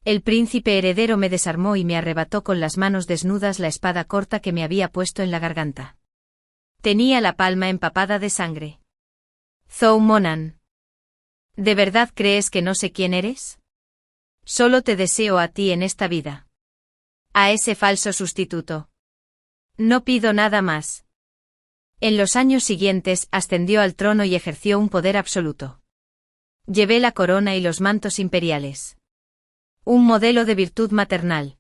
El príncipe heredero me desarmó y me arrebató con las manos desnudas la espada corta que me había puesto en la garganta. Tenía la palma empapada de sangre. Zhou Monan. ¿De verdad crees que no sé quién eres? Solo te deseo a ti en esta vida. A ese falso sustituto. No pido nada más. En los años siguientes ascendió al trono y ejerció un poder absoluto. Llevé la corona y los mantos imperiales. Un modelo de virtud maternal.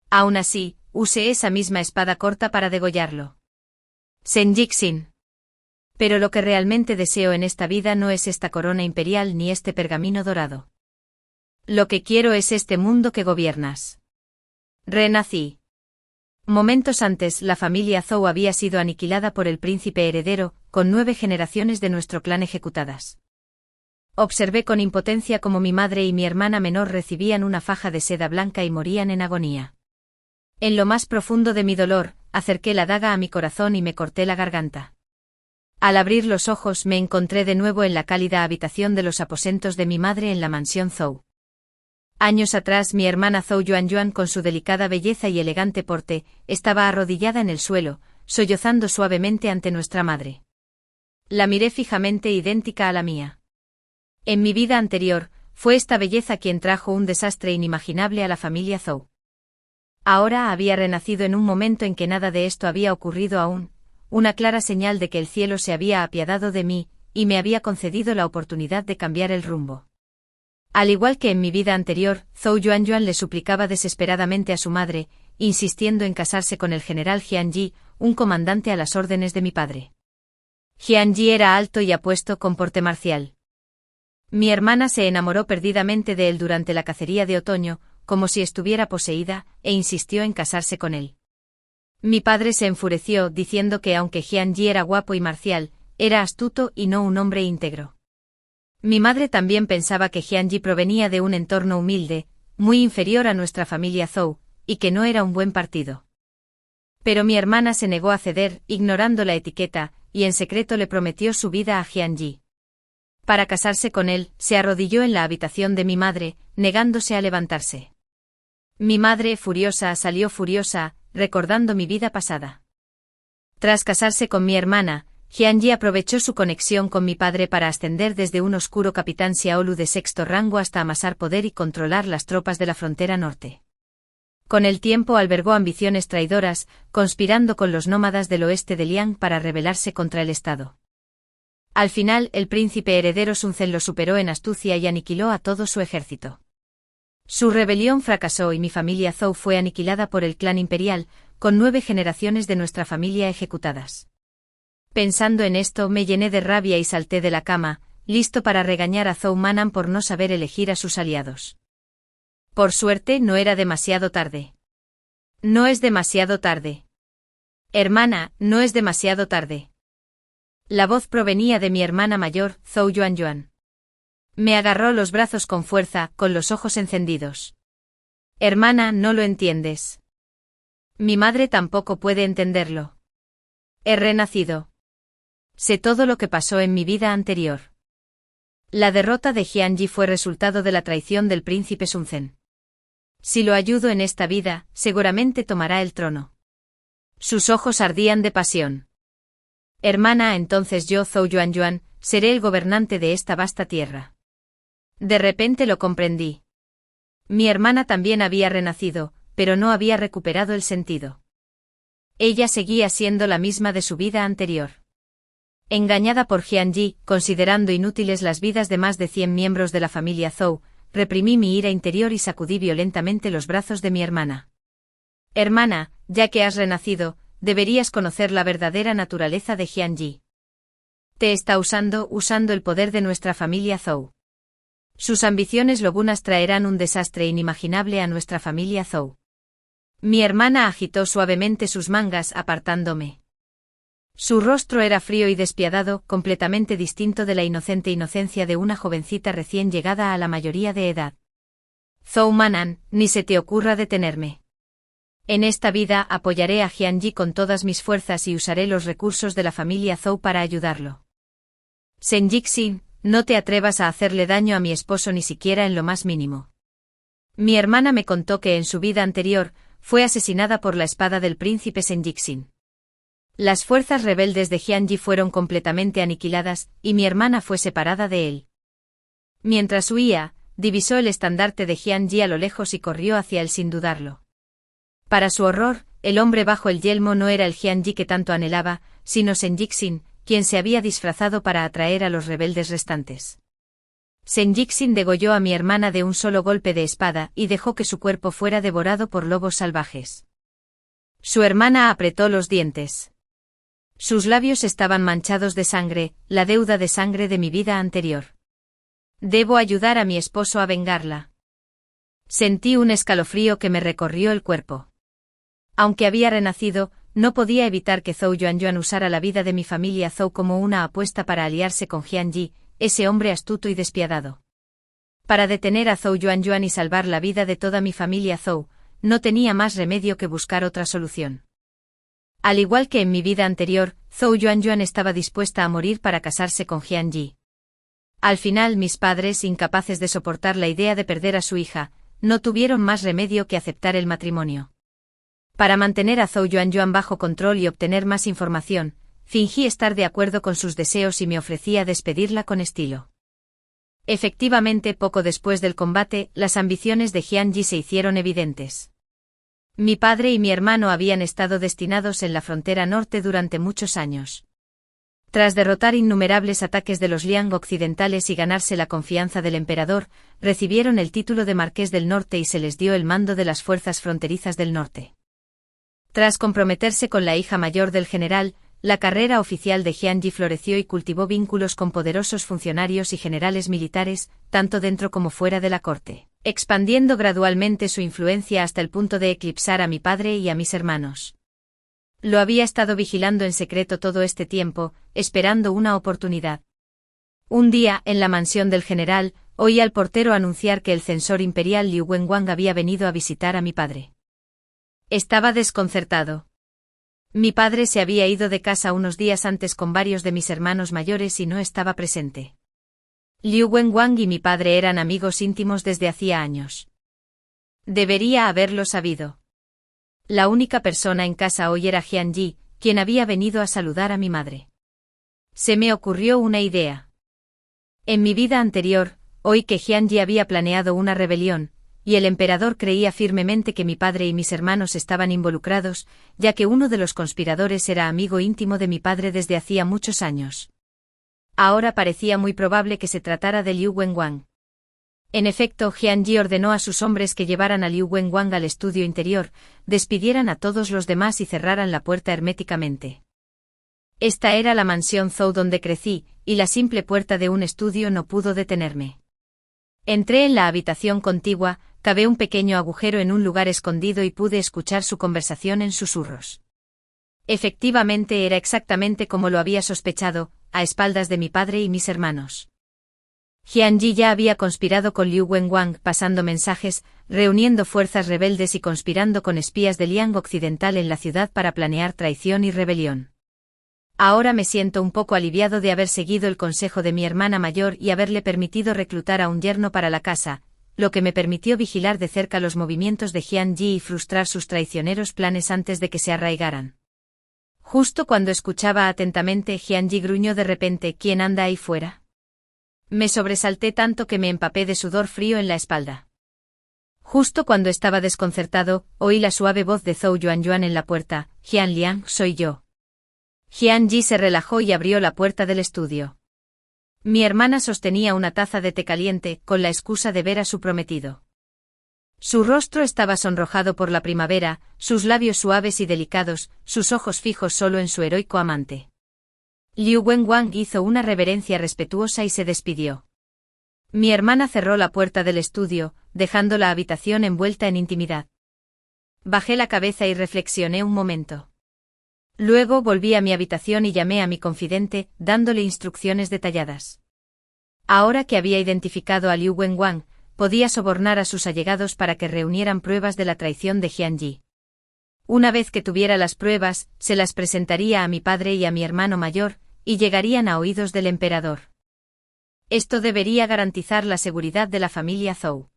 Aún así, usé esa misma espada corta para degollarlo. Senjixin. Pero lo que realmente deseo en esta vida no es esta corona imperial ni este pergamino dorado. Lo que quiero es este mundo que gobiernas. Renací. Momentos antes, la familia Zhou había sido aniquilada por el príncipe heredero, con 9 generaciones de nuestro clan ejecutadas. Observé con impotencia cómo mi madre y mi hermana menor recibían una faja de seda blanca y morían en agonía. En lo más profundo de mi dolor, acerqué la daga a mi corazón y me corté la garganta. Al abrir los ojos me encontré de nuevo en la cálida habitación de los aposentos de mi madre en la mansión Zhou. Años atrás mi hermana Zhou Yuanyuan, con su delicada belleza y elegante porte, estaba arrodillada en el suelo, sollozando suavemente ante nuestra madre. La miré fijamente, idéntica a la mía. En mi vida anterior, fue esta belleza quien trajo un desastre inimaginable a la familia Zhou. Ahora había renacido en un momento en que nada de esto había ocurrido aún, una clara señal de que el cielo se había apiadado de mí, y me había concedido la oportunidad de cambiar el rumbo. Al igual que en mi vida anterior, Zhou Yuanyuan le suplicaba desesperadamente a su madre, insistiendo en casarse con el general Jian Yi, un comandante a las órdenes de mi padre. Jian Yi era alto y apuesto, con porte marcial. Mi hermana se enamoró perdidamente de él durante la cacería de otoño, como si estuviera poseída, e insistió en casarse con él. Mi padre se enfureció, diciendo que aunque Jian Yi era guapo y marcial, era astuto y no un hombre íntegro. Mi madre también pensaba que Jian Yi provenía de un entorno humilde, muy inferior a nuestra familia Zhou, y que no era un buen partido. Pero mi hermana se negó a ceder, ignorando la etiqueta, y en secreto le prometió su vida a Jian Yi. Para casarse con él, se arrodilló en la habitación de mi madre, negándose a levantarse. Mi madre, furiosa, salió furiosa, recordando mi vida pasada. Tras casarse con mi hermana, Jian Yi aprovechó su conexión con mi padre para ascender desde un oscuro capitán Xiaolu de 6º rango hasta amasar poder y controlar las tropas de la frontera norte. Con el tiempo albergó ambiciones traidoras, conspirando con los nómadas del oeste de Liang para rebelarse contra el Estado. Al final, el príncipe heredero Sun Zen lo superó en astucia y aniquiló a todo su ejército. Su rebelión fracasó y mi familia Zhou fue aniquilada por el clan imperial, con 9 generaciones de nuestra familia ejecutadas. Pensando en esto me llené de rabia y salté de la cama, listo para regañar a Zhou Monan por no saber elegir a sus aliados. Por suerte no era demasiado tarde. No es demasiado tarde. Hermana, no es demasiado tarde. La voz provenía de mi hermana mayor, Zhou Yuanyuan. Me agarró los brazos con fuerza, con los ojos encendidos. Hermana, no lo entiendes. Mi madre tampoco puede entenderlo. He renacido. Sé todo lo que pasó en mi vida anterior. La derrota de Jian Yi fue resultado de la traición del príncipe Sun Zen. Si lo ayudo en esta vida, seguramente tomará el trono. Sus ojos ardían de pasión. Hermana, entonces yo, Zhou Yuanyuan, seré el gobernante de esta vasta tierra. De repente lo comprendí. Mi hermana también había renacido, pero no había recuperado el sentido. Ella seguía siendo la misma de su vida anterior. Engañada por Jian Yi, considerando inútiles las vidas de más de 100 miembros de la familia Zhou, reprimí mi ira interior y sacudí violentamente los brazos de mi hermana. Hermana, ya que has renacido, deberías conocer la verdadera naturaleza de Jian Yi. Te está usando el poder de nuestra familia Zhou. Sus ambiciones lobunas traerán un desastre inimaginable a nuestra familia Zhou. Mi hermana agitó suavemente sus mangas apartándome. Su rostro era frío y despiadado, completamente distinto de la inocente inocencia de una jovencita recién llegada a la mayoría de edad. Zhou Monan, ni se te ocurra detenerme. En esta vida apoyaré a Jian Yi con todas mis fuerzas y usaré los recursos de la familia Zhou para ayudarlo. Senjixin, no te atrevas a hacerle daño a mi esposo ni siquiera en lo más mínimo. Mi hermana me contó que en su vida anterior, fue asesinada por la espada del príncipe Senjixin. Las fuerzas rebeldes de Hyangji fueron completamente aniquiladas, y mi hermana fue separada de él. Mientras huía, divisó el estandarte de Hyangji a lo lejos y corrió hacia él sin dudarlo. Para su horror, el hombre bajo el yelmo no era el Hyangji que tanto anhelaba, sino Senjixin, quien se había disfrazado para atraer a los rebeldes restantes. Senjixin degolló a mi hermana de un solo golpe de espada y dejó que su cuerpo fuera devorado por lobos salvajes. Su hermana apretó los dientes. Sus labios estaban manchados de sangre, la deuda de sangre de mi vida anterior. Debo ayudar a mi esposo a vengarla. Sentí un escalofrío que me recorrió el cuerpo. Aunque había renacido, no podía evitar que Zhou Yuanyuan usara la vida de mi familia Zhou como una apuesta para aliarse con Hyangji, ese hombre astuto y despiadado. Para detener a Zhou Yuanyuan y salvar la vida de toda mi familia Zhou, no tenía más remedio que buscar otra solución. Al igual que en mi vida anterior, Zhou Yuanyuan estaba dispuesta a morir para casarse con Hyangji. Al final mis padres, incapaces de soportar la idea de perder a su hija, no tuvieron más remedio que aceptar el matrimonio. Para mantener a Zhou Yuanyuan bajo control y obtener más información, fingí estar de acuerdo con sus deseos y me ofrecí a despedirla con estilo. Efectivamente, poco después del combate, las ambiciones de Hyangji se hicieron evidentes. Mi padre y mi hermano habían estado destinados en la frontera norte durante muchos años. Tras derrotar innumerables ataques de los Liang occidentales y ganarse la confianza del emperador, recibieron el título de Marqués del Norte y se les dio el mando de las fuerzas fronterizas del norte. Tras comprometerse con la hija mayor del general, la carrera oficial de Hyangji floreció y cultivó vínculos con poderosos funcionarios y generales militares, tanto dentro como fuera de la corte, expandiendo gradualmente su influencia hasta el punto de eclipsar a mi padre y a mis hermanos. Lo había estado vigilando en secreto todo este tiempo, esperando una oportunidad. Un día, en la mansión del general, oí al portero anunciar que el censor imperial Liu Wenguang había venido a visitar a mi padre. Estaba desconcertado. Mi padre se había ido de casa unos días antes con varios de mis hermanos mayores y no estaba presente. Liu Wenguang y mi padre eran amigos íntimos desde hacía años. Debería haberlo sabido. La única persona en casa hoy era Hyangji, quien había venido a saludar a mi madre. Se me ocurrió una idea. En mi vida anterior, oí que Hyangji había planeado una rebelión, y el emperador creía firmemente que mi padre y mis hermanos estaban involucrados, ya que uno de los conspiradores era amigo íntimo de mi padre desde hacía muchos años. Ahora parecía muy probable que se tratara de Liu Wenguang. En efecto, Hyangji ordenó a sus hombres que llevaran a Liu Wenguang al estudio interior, despidieran a todos los demás y cerraran la puerta herméticamente. Esta era la mansión Zhou donde crecí, y la simple puerta de un estudio no pudo detenerme. Entré en la habitación contigua, cavé un pequeño agujero en un lugar escondido y pude escuchar su conversación en susurros. Efectivamente era exactamente como lo había sospechado, a espaldas de mi padre y mis hermanos. Hyangji ya había conspirado con Liu Wenguang, pasando mensajes, reuniendo fuerzas rebeldes y conspirando con espías de Liang Occidental en la ciudad para planear traición y rebelión. Ahora me siento un poco aliviado de haber seguido el consejo de mi hermana mayor y haberle permitido reclutar a un yerno para la casa, lo que me permitió vigilar de cerca los movimientos de Hyangji y frustrar sus traicioneros planes antes de que se arraigaran. Justo cuando escuchaba atentamente, Hyangji gruñó de repente: ¿Quién anda ahí fuera? Me sobresalté tanto que me empapé de sudor frío en la espalda. Justo cuando estaba desconcertado, oí la suave voz de Zhou Yuanyuan en la puerta: Hyang Liang, soy yo. Hyangji se relajó y abrió la puerta del estudio. Mi hermana sostenía una taza de té caliente, con la excusa de ver a su prometido. Su rostro estaba sonrojado por la primavera, sus labios suaves y delicados, sus ojos fijos solo en su heroico amante. Liu Wenguang hizo una reverencia respetuosa y se despidió. Mi hermana cerró la puerta del estudio, dejando la habitación envuelta en intimidad. Bajé la cabeza y reflexioné un momento. Luego volví a mi habitación y llamé a mi confidente, dándole instrucciones detalladas. Ahora que había identificado a Liu Wenguang, podía sobornar a sus allegados para que reunieran pruebas de la traición de Hyangji. Una vez que tuviera las pruebas, se las presentaría a mi padre y a mi hermano mayor, y llegarían a oídos del emperador. Esto debería garantizar la seguridad de la familia Zhou.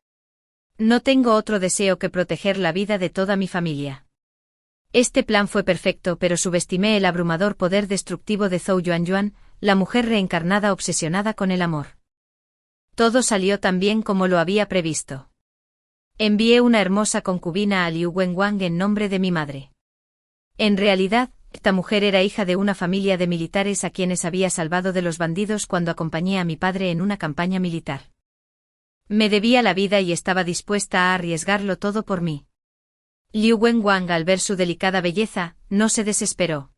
No tengo otro deseo que proteger la vida de toda mi familia. Este plan fue perfecto, pero subestimé el abrumador poder destructivo de Zhou Yuanyuan, la mujer reencarnada obsesionada con el amor. Todo salió tan bien como lo había previsto. Envié una hermosa concubina a Liu Wenwang en nombre de mi madre. En realidad, esta mujer era hija de una familia de militares a quienes había salvado de los bandidos cuando acompañé a mi padre en una campaña militar. Me debía la vida y estaba dispuesta a arriesgarlo todo por mí. Liu Wenwang, al ver su delicada belleza, no se desesperó.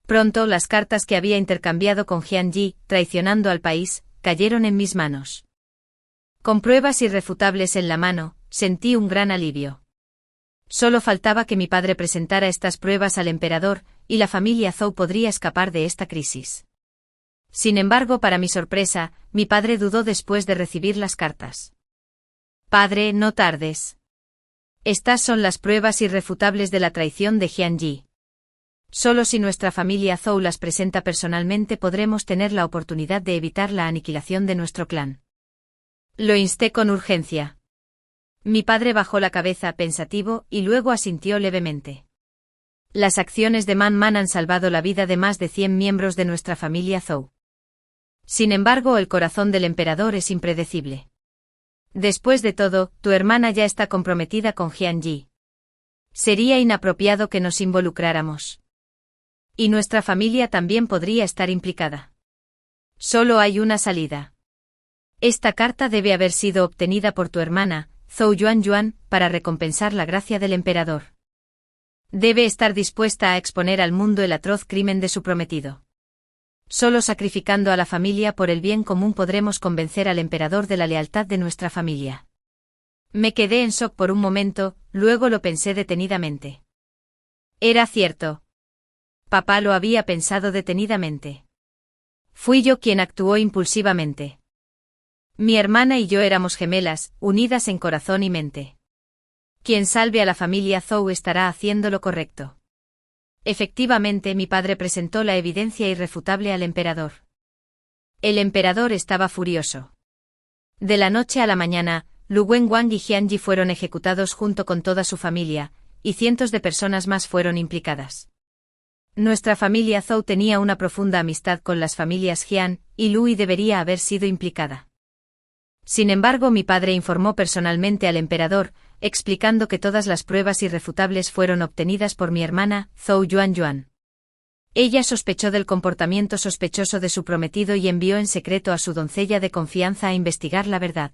Pronto las cartas que había intercambiado con Jian Yi, traicionando al país, cayeron en mis manos. Con pruebas irrefutables en la mano, sentí un gran alivio. Solo faltaba que mi padre presentara estas pruebas al emperador, y la familia Zhou podría escapar de esta crisis. Sin embargo, para mi sorpresa, mi padre dudó después de recibir las cartas. «Padre, no tardes. Estas son las pruebas irrefutables de la traición de Jian Yi. Solo si nuestra familia Zhou las presenta personalmente podremos tener la oportunidad de evitar la aniquilación de nuestro clan». Lo insté con urgencia. Mi padre bajó la cabeza pensativo y luego asintió levemente. Las acciones de Man Man han salvado la vida de más de 100 miembros de nuestra familia Zhou. Sin embargo, el corazón del emperador es impredecible. Después de todo, tu hermana ya está comprometida con Jian Yi. Sería inapropiado que nos involucráramos. Y nuestra familia también podría estar implicada. Solo hay una salida. Esta carta debe haber sido obtenida por tu hermana, Zhou Yuanyuan, para recompensar la gracia del emperador. Debe estar dispuesta a exponer al mundo el atroz crimen de su prometido. Solo sacrificando a la familia por el bien común podremos convencer al emperador de la lealtad de nuestra familia. Me quedé en shock por un momento, luego lo pensé detenidamente. Era cierto. Papá lo había pensado detenidamente. Fui yo quien actuó impulsivamente. Mi hermana y yo éramos gemelas, unidas en corazón y mente. Quien salve a la familia Zhou estará haciendo lo correcto. Efectivamente, mi padre presentó la evidencia irrefutable al emperador. El emperador estaba furioso. De la noche a la mañana, Lu Wenwang y Jian Yi fueron ejecutados junto con toda su familia, y cientos de personas más fueron implicadas. Nuestra familia Zhou tenía una profunda amistad con las familias Jian y Lu y debería haber sido implicada. Sin embargo, mi padre informó personalmente al emperador, explicando que todas las pruebas irrefutables fueron obtenidas por mi hermana, Zhou Yuanyuan. Ella sospechó del comportamiento sospechoso de su prometido y envió en secreto a su doncella de confianza a investigar la verdad.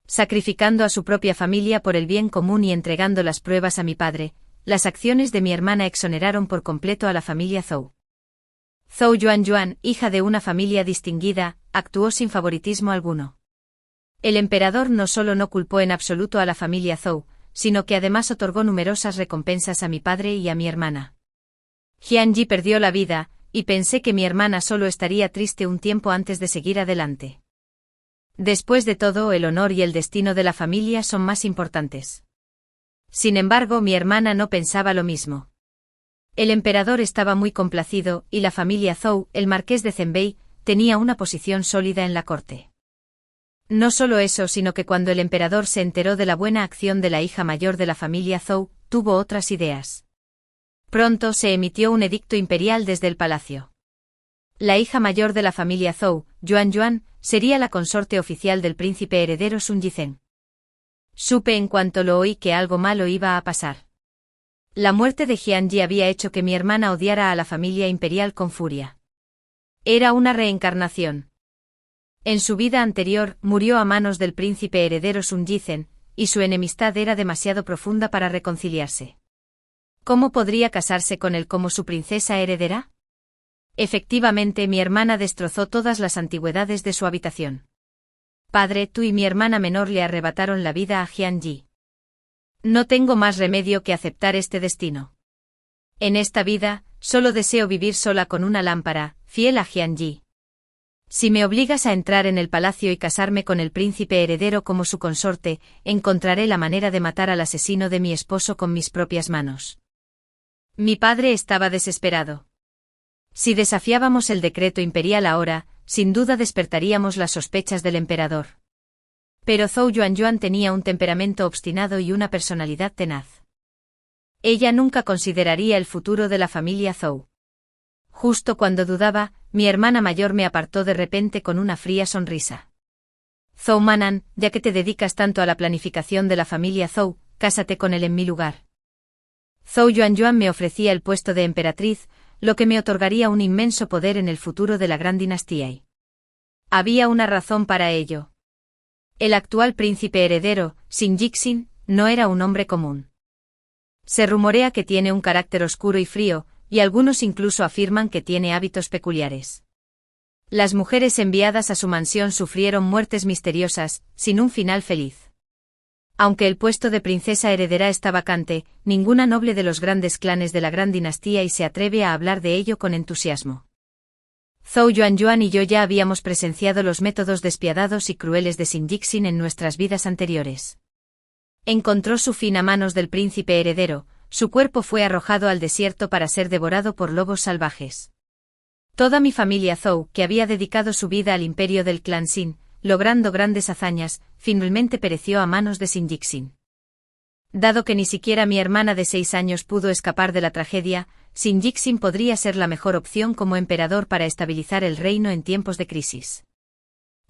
Sacrificando a su propia familia por el bien común y entregando las pruebas a mi padre, las acciones de mi hermana exoneraron por completo a la familia Zhou. Zhou Yuanyuan, hija de una familia distinguida, actuó sin favoritismo alguno. El emperador no solo no culpó en absoluto a la familia Zhou, sino que además otorgó numerosas recompensas a mi padre y a mi hermana. Jian Yi perdió la vida, y pensé que mi hermana solo estaría triste un tiempo antes de seguir adelante. Después de todo, el honor y el destino de la familia son más importantes. Sin embargo, mi hermana no pensaba lo mismo. El emperador estaba muy complacido, y la familia Zhou, el marqués de Zhenbei, tenía una posición sólida en la corte. No solo eso, sino que cuando el emperador se enteró de la buena acción de la hija mayor de la familia Zhou, tuvo otras ideas. Pronto se emitió un edicto imperial desde el palacio. La hija mayor de la familia Zhou, Yuanyuan, sería la consorte oficial del príncipe heredero Sun Yizhen. Supe en cuanto lo oí que algo malo iba a pasar. La muerte de Jian Yi había hecho que mi hermana odiara a la familia imperial con furia. Era una reencarnación. En su vida anterior, murió a manos del príncipe heredero Sun Yizhen, y su enemistad era demasiado profunda para reconciliarse. ¿Cómo podría casarse con él como su princesa heredera? Efectivamente, mi hermana destrozó todas las antigüedades de su habitación. Padre, tú y mi hermana menor le arrebataron la vida a Jian Yi. No tengo más remedio que aceptar este destino. En esta vida, solo deseo vivir sola con una lámpara, fiel a Jian Yi. Si me obligas a entrar en el palacio y casarme con el príncipe heredero como su consorte, encontraré la manera de matar al asesino de mi esposo con mis propias manos. Mi padre estaba desesperado. Si desafiábamos el decreto imperial ahora, sin duda despertaríamos las sospechas del emperador. Pero Zhou Yuanyuan tenía un temperamento obstinado y una personalidad tenaz. Ella nunca consideraría el futuro de la familia Zhou. Justo cuando dudaba, mi hermana mayor me apartó de repente con una fría sonrisa. Zhou Manan, ya que te dedicas tanto a la planificación de la familia Zhou, cásate con él en mi lugar. Zhou Yuanyuan me ofrecía el puesto de emperatriz, lo que me otorgaría un inmenso poder en el futuro de la gran dinastía. Y había una razón para ello. El actual príncipe heredero, Xin Yixin, no era un hombre común. Se rumorea que tiene un carácter oscuro y frío, y algunos incluso afirman que tiene hábitos peculiares. Las mujeres enviadas a su mansión sufrieron muertes misteriosas, sin un final feliz. Aunque el puesto de princesa heredera está vacante, ninguna noble de los grandes clanes de la gran dinastía y se atreve a hablar de ello con entusiasmo. Zhou Yuanyuan y yo ya habíamos presenciado los métodos despiadados y crueles de Xin Yixin en nuestras vidas anteriores. Encontró su fin a manos del príncipe heredero, su cuerpo fue arrojado al desierto para ser devorado por lobos salvajes. Toda mi familia Zhou, que había dedicado su vida al imperio del clan Xin, logrando grandes hazañas, finalmente pereció a manos de Xin Yixin. Dado que ni siquiera mi hermana de 6 años pudo escapar de la tragedia, Xin Yixin podría ser la mejor opción como emperador para estabilizar el reino en tiempos de crisis.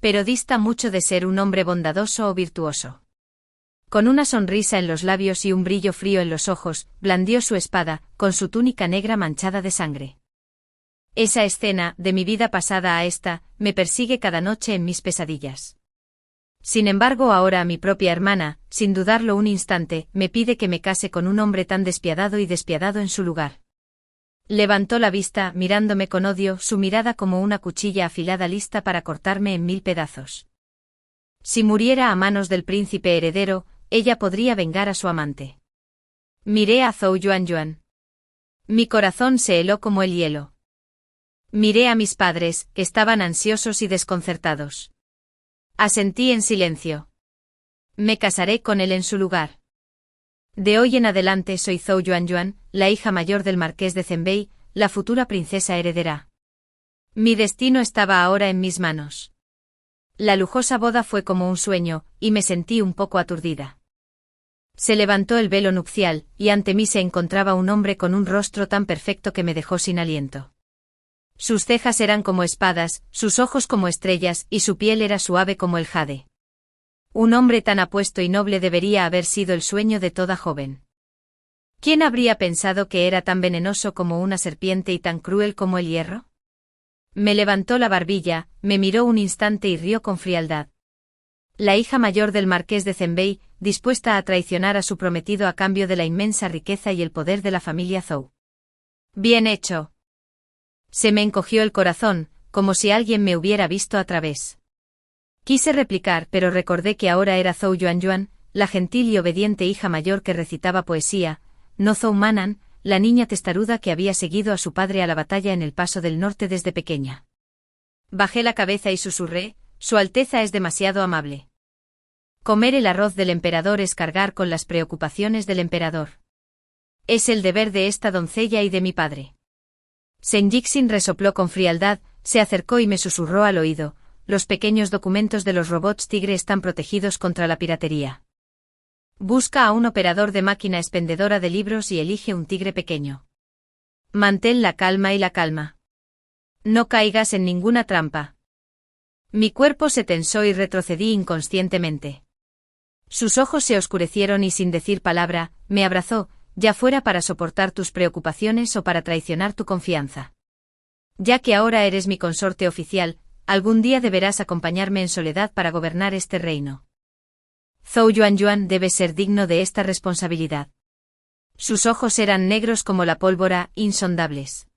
Pero dista mucho de ser un hombre bondadoso o virtuoso. Con una sonrisa en los labios y un brillo frío en los ojos, blandió su espada, con su túnica negra manchada de sangre. Esa escena, de mi vida pasada a esta, me persigue cada noche en mis pesadillas. Sin embargo, ahora mi propia hermana, sin dudarlo un instante, me pide que me case con un hombre tan despiadado y despiadado en su lugar. Levantó la vista, mirándome con odio, su mirada como una cuchilla afilada lista para cortarme en 1000 pedazos. Si muriera a manos del príncipe heredero, ella podría vengar a su amante. Miré a Zhou Yuanyuan. Mi corazón se heló como el hielo. Miré a mis padres, que estaban ansiosos y desconcertados. Asentí en silencio. Me casaré con él en su lugar. De hoy en adelante soy Zhou Yuanyuan, la hija mayor del marqués de Zhenbei, la futura princesa heredera. Mi destino estaba ahora en mis manos. La lujosa boda fue como un sueño, y me sentí un poco aturdida. Se levantó el velo nupcial, y ante mí se encontraba un hombre con un rostro tan perfecto que me dejó sin aliento. Sus cejas eran como espadas, sus ojos como estrellas, y su piel era suave como el jade. Un hombre tan apuesto y noble debería haber sido el sueño de toda joven. ¿Quién habría pensado que era tan venenoso como una serpiente y tan cruel como el hierro? Me levantó la barbilla, me miró un instante y rió con frialdad. La hija mayor del marqués de Zhenbei, dispuesta a traicionar a su prometido a cambio de la inmensa riqueza y el poder de la familia Zhou. Bien hecho. Se me encogió el corazón, como si alguien me hubiera visto a través. Quise replicar, pero recordé que ahora era Zhou Yuanyuan, la gentil y obediente hija mayor que recitaba poesía, no Zhou Manan, la niña testaruda que había seguido a su padre a la batalla en el Paso del Norte desde pequeña. Bajé la cabeza y susurré, Su Alteza es demasiado amable. Comer el arroz del emperador es cargar con las preocupaciones del emperador. Es el deber de esta doncella y de mi padre. Xin Yixin resopló con frialdad, se acercó y me susurró al oído, los pequeños documentos de los robots tigre están protegidos contra la piratería. Busca a un operador de máquina expendedora de libros y elige un tigre pequeño. Mantén la calma y la calma. No caigas en ninguna trampa. Mi cuerpo se tensó y retrocedí inconscientemente. Sus ojos se oscurecieron y sin decir palabra, me abrazó, ya fuera para soportar tus preocupaciones o para traicionar tu confianza. Ya que ahora eres mi consorte oficial, algún día deberás acompañarme en soledad para gobernar este reino. Zhou Yuanyuan debe ser digno de esta responsabilidad. Sus ojos eran negros como la pólvora, insondables.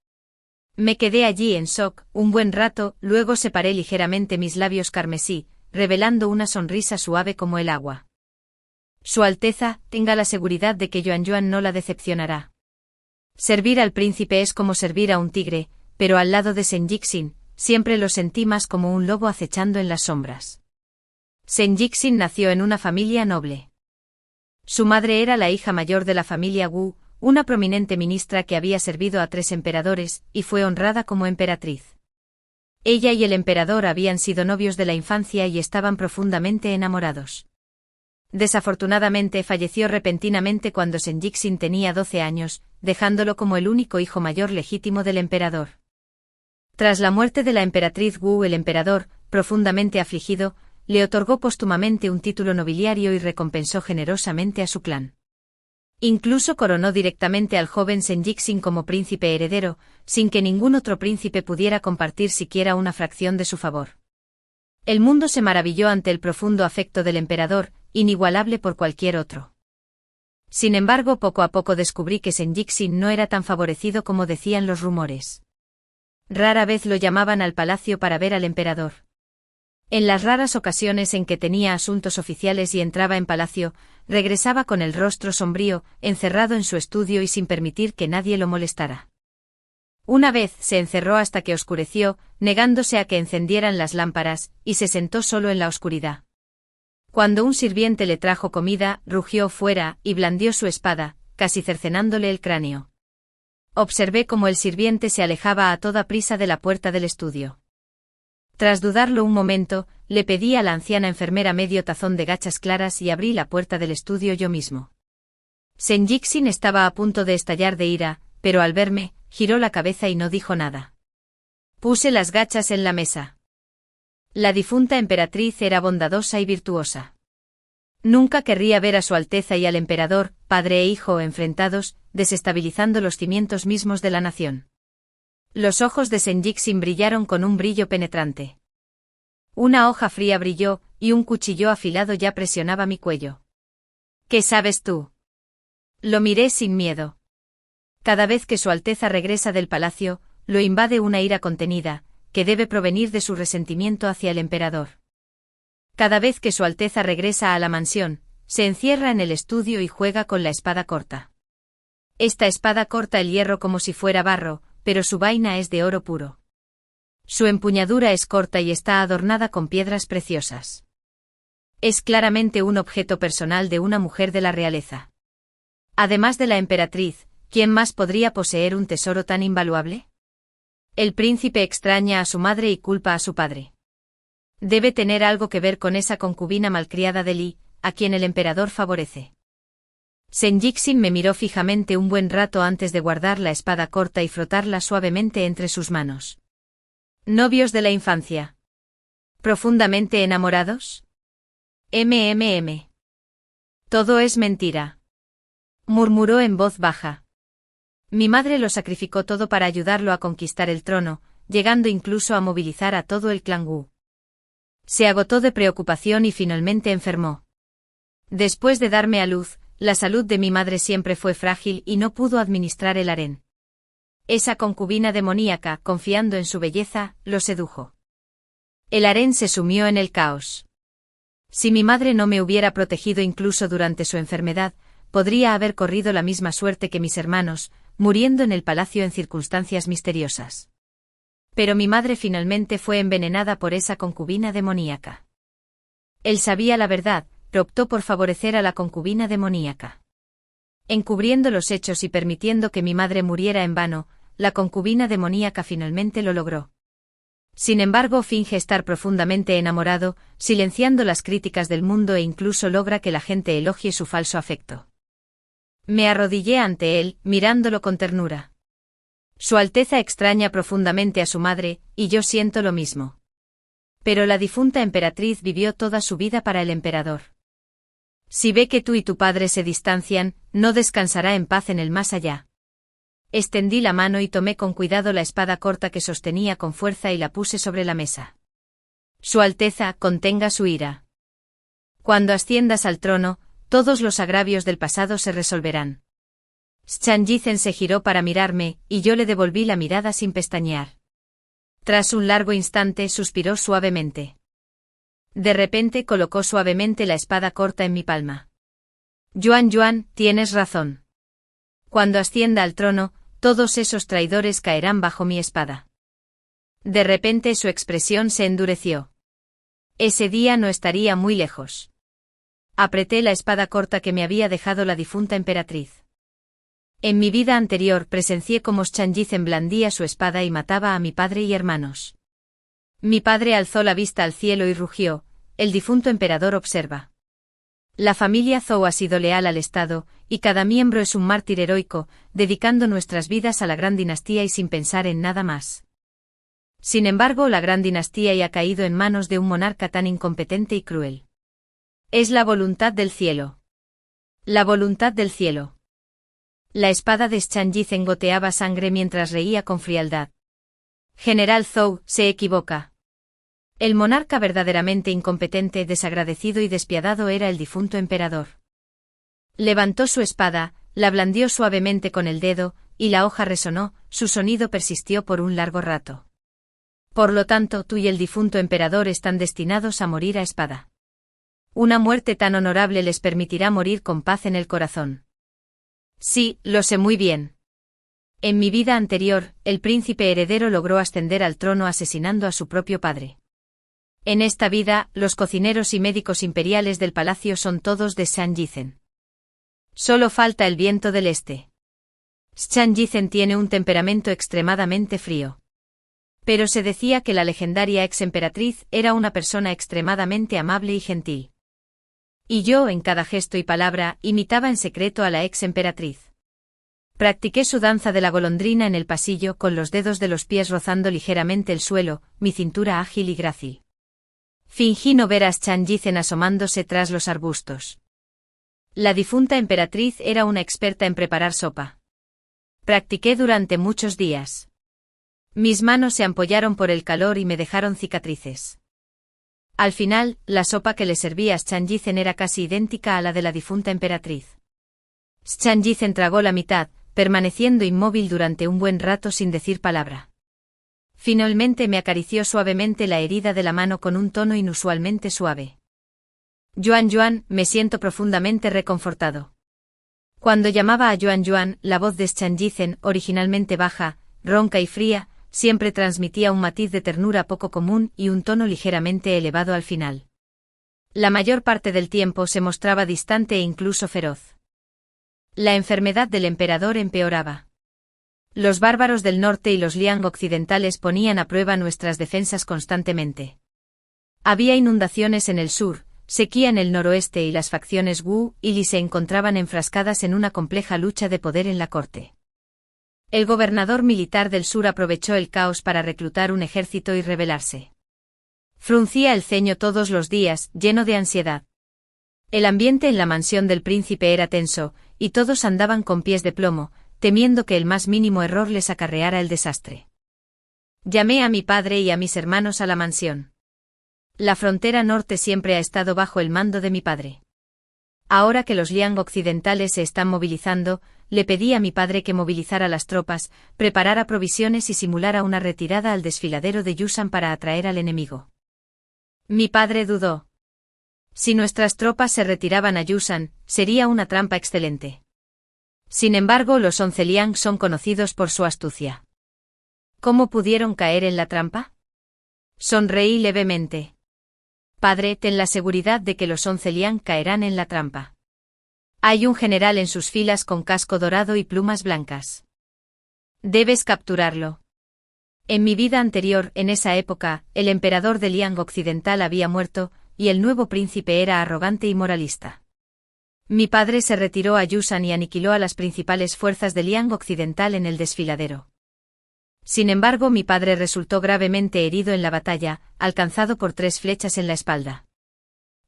Me quedé allí en shock un buen rato, luego separé ligeramente mis labios carmesí, revelando una sonrisa suave como el agua. Su Alteza, tenga la seguridad de que Yuanyuan no la decepcionará. Servir al príncipe es como servir a un tigre, pero al lado de Xin Yixin, siempre lo sentí más como un lobo acechando en las sombras. Xin Yixin nació en una familia noble. Su madre era la hija mayor de la familia Wu, una prominente ministra que había servido a 3 emperadores, y fue honrada como emperatriz. Ella y el emperador habían sido novios de la infancia y estaban profundamente enamorados. Desafortunadamente falleció repentinamente cuando Senjixin tenía 12 años, dejándolo como el único hijo mayor legítimo del emperador. Tras la muerte de la emperatriz Wu, el emperador, profundamente afligido, le otorgó póstumamente un título nobiliario y recompensó generosamente a su clan. Incluso coronó directamente al joven Senjixin como príncipe heredero, sin que ningún otro príncipe pudiera compartir siquiera una fracción de su favor. El mundo se maravilló ante el profundo afecto del emperador, inigualable por cualquier otro. Sin embargo, poco a poco descubrí que Senjixin no era tan favorecido como decían los rumores. Rara vez lo llamaban al palacio para ver al emperador. En las raras ocasiones en que tenía asuntos oficiales y entraba en palacio, regresaba con el rostro sombrío, encerrado en su estudio y sin permitir que nadie lo molestara. Una vez se encerró hasta que oscureció, negándose a que encendieran las lámparas, y se sentó solo en la oscuridad. Cuando un sirviente le trajo comida, rugió fuera y blandió su espada, casi cercenándole el cráneo. Observé cómo el sirviente se alejaba a toda prisa de la puerta del estudio. Tras dudarlo un momento, le pedí a la anciana enfermera medio tazón de gachas claras y abrí la puerta del estudio yo mismo. Senjixin estaba a punto de estallar de ira, pero al verme, giró la cabeza y no dijo nada. Puse las gachas en la mesa. La difunta emperatriz era bondadosa y virtuosa. Nunca querría ver a Su Alteza y al emperador, padre e hijo, enfrentados, desestabilizando los cimientos mismos de la nación. Los ojos de Senjixin brillaron con un brillo penetrante. Una hoja fría brilló, y un cuchillo afilado ya presionaba mi cuello. ¿Qué sabes tú? Lo miré sin miedo. Cada vez que Su Alteza regresa del palacio, lo invade una ira contenida, que debe provenir de su resentimiento hacia el emperador. Cada vez que Su Alteza regresa a la mansión, se encierra en el estudio y juega con la espada corta. Esta espada corta el hierro como si fuera barro, pero su vaina es de oro puro. Su empuñadura es corta y está adornada con piedras preciosas. Es claramente un objeto personal de una mujer de la realeza. Además de la emperatriz, ¿quién más podría poseer un tesoro tan invaluable? El príncipe extraña a su madre y culpa a su padre. Debe tener algo que ver con esa concubina malcriada de Li, a quien el emperador favorece. Senjixin me miró fijamente un buen rato antes de guardar la espada corta y frotarla suavemente entre sus manos. ¿Novios de la infancia? ¿Profundamente enamorados? MMM. Todo es mentira. Murmuró en voz baja. Mi madre lo sacrificó todo para ayudarlo a conquistar el trono, llegando incluso a movilizar a todo el clan Wu. Se agotó de preocupación y finalmente enfermó. Después de darme a luz, la salud de mi madre siempre fue frágil y no pudo administrar el harén. Esa concubina demoníaca, confiando en su belleza, lo sedujo. El harén se sumió en el caos. Si mi madre no me hubiera protegido incluso durante su enfermedad, podría haber corrido la misma suerte que mis hermanos, muriendo en el palacio en circunstancias misteriosas. Pero mi madre finalmente fue envenenada por esa concubina demoníaca. Él sabía la verdad, pero optó por favorecer a la concubina demoníaca. Encubriendo los hechos y permitiendo que mi madre muriera en vano, la concubina demoníaca finalmente lo logró. Sin embargo, finge estar profundamente enamorado, silenciando las críticas del mundo e incluso logra que la gente elogie su falso afecto. Me arrodillé ante él, mirándolo con ternura. Su Alteza extraña profundamente a su madre, y yo siento lo mismo. Pero la difunta emperatriz vivió toda su vida para el emperador. Si ve que tú y tu padre se distancian, no descansará en paz en el más allá. Extendí la mano y tomé con cuidado la espada corta que sostenía con fuerza y la puse sobre la mesa. Su Alteza, contenga su ira. Cuando asciendas al trono, todos los agravios del pasado se resolverán. Shanjicen se giró para mirarme, y yo le devolví la mirada sin pestañear. Tras un largo instante suspiró suavemente. De repente colocó suavemente la espada corta en mi palma. Yuan, tienes razón. Cuando ascienda al trono, todos esos traidores caerán bajo mi espada. De repente su expresión se endureció. Ese día no estaría muy lejos. Apreté la espada corta que me había dejado la difunta emperatriz. En mi vida anterior presencié cómo Shanjicen blandía su espada y mataba a mi padre y hermanos. Mi padre alzó la vista al cielo y rugió: el difunto emperador observa. La familia Zhou ha sido leal al Estado, y cada miembro es un mártir heroico, dedicando nuestras vidas a la gran dinastía y sin pensar en nada más. Sin embargo, la gran dinastía ya ha caído en manos de un monarca tan incompetente y cruel. Es la voluntad del cielo. La voluntad del cielo. La espada de Chen Yizhen goteaba sangre mientras reía con frialdad. General Zhou, se equivoca. El monarca verdaderamente incompetente, desagradecido y despiadado era el difunto emperador. Levantó su espada, la blandió suavemente con el dedo, y la hoja resonó, su sonido persistió por un largo rato. Por lo tanto, tú y el difunto emperador están destinados a morir a espada. Una muerte tan honorable les permitirá morir con paz en el corazón. Sí, lo sé muy bien. En mi vida anterior, el príncipe heredero logró ascender al trono asesinando a su propio padre. En esta vida, los cocineros y médicos imperiales del palacio son todos de Chen Yizhen. Solo falta el viento del este. Chen Yizhen tiene un temperamento extremadamente frío. Pero se decía que la legendaria ex emperatriz era una persona extremadamente amable y gentil. Y yo, en cada gesto y palabra, imitaba en secreto a la ex emperatriz. Practiqué su danza de la golondrina en el pasillo, con los dedos de los pies rozando ligeramente el suelo, mi cintura ágil y grácil. Fingí no ver a Chen Yizhen asomándose tras los arbustos. La difunta emperatriz era una experta en preparar sopa. Practiqué durante muchos días. Mis manos se ampollaron por el calor y me dejaron cicatrices. Al final, la sopa que le servía a Chen Yizhen era casi idéntica a la de la difunta emperatriz. Chen Yizhen tragó la mitad, permaneciendo inmóvil durante un buen rato sin decir palabra. Finalmente me acarició suavemente la herida de la mano con un tono inusualmente suave. Yuan, me siento profundamente reconfortado. Cuando llamaba a Yuan, la voz de Chen Yizhen, originalmente baja, ronca y fría, siempre transmitía un matiz de ternura poco común y un tono ligeramente elevado al final. La mayor parte del tiempo se mostraba distante e incluso feroz. La enfermedad del emperador empeoraba. Los bárbaros del norte y los Liang occidentales ponían a prueba nuestras defensas constantemente. Había inundaciones en el sur, sequía en el noroeste y las facciones Wu y Li se encontraban enfrascadas en una compleja lucha de poder en la corte. El gobernador militar del sur aprovechó el caos para reclutar un ejército y rebelarse. Fruncía el ceño todos los días, lleno de ansiedad. El ambiente en la mansión del príncipe era tenso, y todos andaban con pies de plomo, temiendo que el más mínimo error les acarreara el desastre. Llamé a mi padre y a mis hermanos a la mansión. La frontera norte siempre ha estado bajo el mando de mi padre. Ahora que los Liang occidentales se están movilizando, le pedí a mi padre que movilizara las tropas, preparara provisiones y simulara una retirada al desfiladero de Yushan para atraer al enemigo. Mi padre dudó. Si nuestras tropas se retiraban a Yushan, sería una trampa excelente. Sin embargo, los 11 Liang son conocidos por su astucia. ¿Cómo pudieron caer en la trampa? Sonreí levemente. Padre, ten la seguridad de que los 11 Liang caerán en la trampa. Hay un general en sus filas con casco dorado y plumas blancas. Debes capturarlo. En mi vida anterior, en esa época, el emperador de Liang occidental había muerto, y el nuevo príncipe era arrogante y moralista. Mi padre se retiró a Yushan y aniquiló a las principales fuerzas de Liang occidental en el desfiladero. Sin embargo, mi padre resultó gravemente herido en la batalla, alcanzado por 3 flechas en la espalda.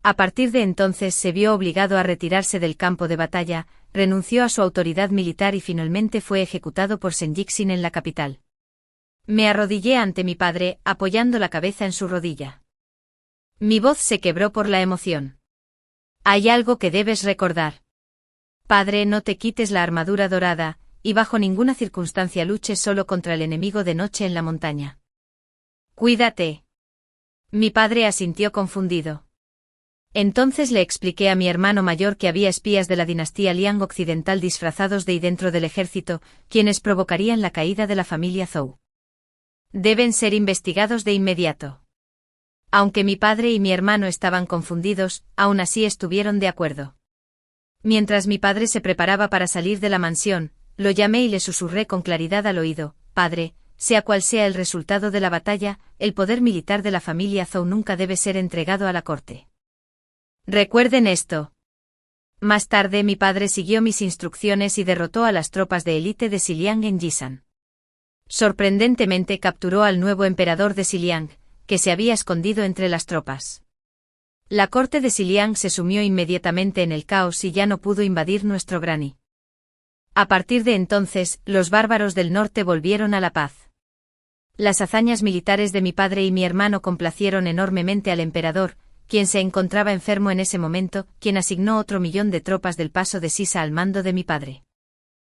A partir de entonces se vio obligado a retirarse del campo de batalla, renunció a su autoridad militar y finalmente fue ejecutado por Senjixin en la capital. Me arrodillé ante mi padre, apoyando la cabeza en su rodilla. Mi voz se quebró por la emoción. Hay algo que debes recordar. Padre, no te quites la armadura dorada, y bajo ninguna circunstancia luches solo contra el enemigo de noche en la montaña. Cuídate. Mi padre asintió confundido. Entonces le expliqué a mi hermano mayor que había espías de la dinastía Liang occidental disfrazados de y dentro del ejército, quienes provocarían la caída de la familia Zhou. Deben ser investigados de inmediato. Aunque mi padre y mi hermano estaban confundidos, aún así estuvieron de acuerdo. Mientras mi padre se preparaba para salir de la mansión, lo llamé y le susurré con claridad al oído: Padre, sea cual sea el resultado de la batalla, el poder militar de la familia Zhou nunca debe ser entregado a la corte. Recuerden esto. Más tarde mi padre siguió mis instrucciones y derrotó a las tropas de élite de Xiliang en Jisan. Sorprendentemente capturó al nuevo emperador de Xiliang, que se había escondido entre las tropas. La corte de Xiliang se sumió inmediatamente en el caos y ya no pudo invadir nuestro Grani. A partir de entonces, los bárbaros del norte volvieron a la paz. Las hazañas militares de mi padre y mi hermano complacieron enormemente al emperador, quien se encontraba enfermo en ese momento, quien asignó otro 1.000.000 de tropas del paso de Sisa al mando de mi padre.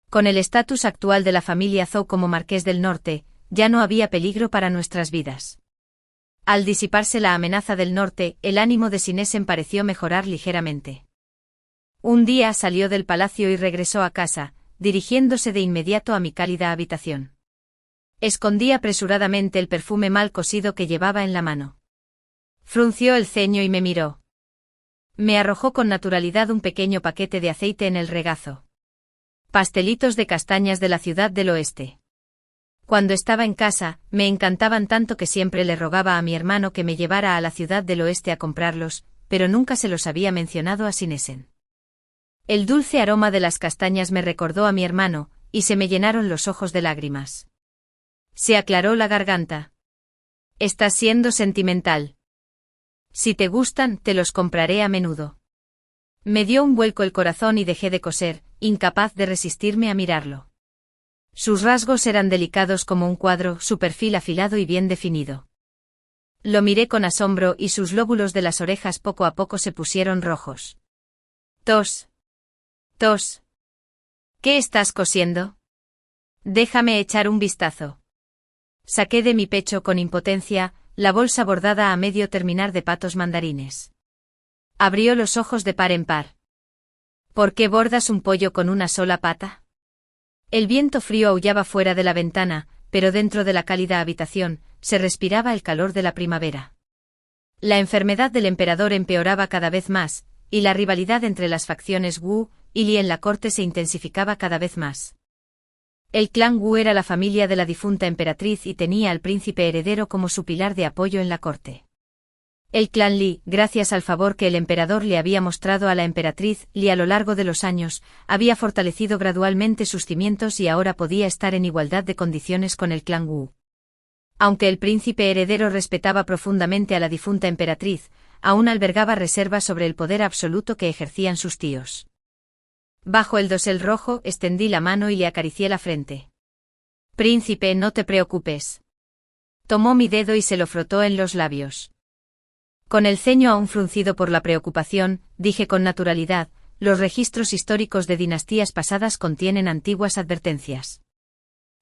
Con el estatus actual de la familia Zhou como marqués del norte, ya no había peligro para nuestras vidas. Al disiparse la amenaza del norte, el ánimo de Sinesen pareció mejorar ligeramente. Un día salió del palacio y regresó a casa, dirigiéndose de inmediato a mi cálida habitación. Escondí apresuradamente el perfume mal cosido que llevaba en la mano. Frunció el ceño y me miró. Me arrojó con naturalidad un pequeño paquete de aceite en el regazo. Pastelitos de castañas de la ciudad del oeste. Cuando estaba en casa, me encantaban tanto que siempre le rogaba a mi hermano que me llevara a la ciudad del oeste a comprarlos, pero nunca se los había mencionado a Sinesen. El dulce aroma de las castañas me recordó a mi hermano, y se me llenaron los ojos de lágrimas. Se aclaró la garganta. Estás siendo sentimental. Si te gustan, te los compraré a menudo. Me dio un vuelco el corazón y dejé de coser, incapaz de resistirme a mirarlo. Sus rasgos eran delicados como un cuadro, su perfil afilado y bien definido. Lo miré con asombro y sus lóbulos de las orejas poco a poco se pusieron rojos. Tos. Tos. ¿Qué estás cosiendo? Déjame echar un vistazo. Saqué de mi pecho con impotencia la bolsa bordada a medio terminar de patos mandarines. Abrió los ojos de par en par. ¿Por qué bordas un pollo con una sola pata? El viento frío aullaba fuera de la ventana, pero dentro de la cálida habitación, se respiraba el calor de la primavera. La enfermedad del emperador empeoraba cada vez más, y la rivalidad entre las facciones Wu y Li en la corte se intensificaba cada vez más. El clan Wu era la familia de la difunta emperatriz y tenía al príncipe heredero como su pilar de apoyo en la corte. El clan Li, gracias al favor que el emperador le había mostrado a la emperatriz Li a lo largo de los años, había fortalecido gradualmente sus cimientos y ahora podía estar en igualdad de condiciones con el clan Wu. Aunque el príncipe heredero respetaba profundamente a la difunta emperatriz, aún albergaba reservas sobre el poder absoluto que ejercían sus tíos. Bajo el dosel rojo, extendí la mano y le acaricié la frente. Príncipe, no te preocupes. Tomó mi dedo y se lo frotó en los labios. Con el ceño aún fruncido por la preocupación, dije con naturalidad, los registros históricos de dinastías pasadas contienen antiguas advertencias.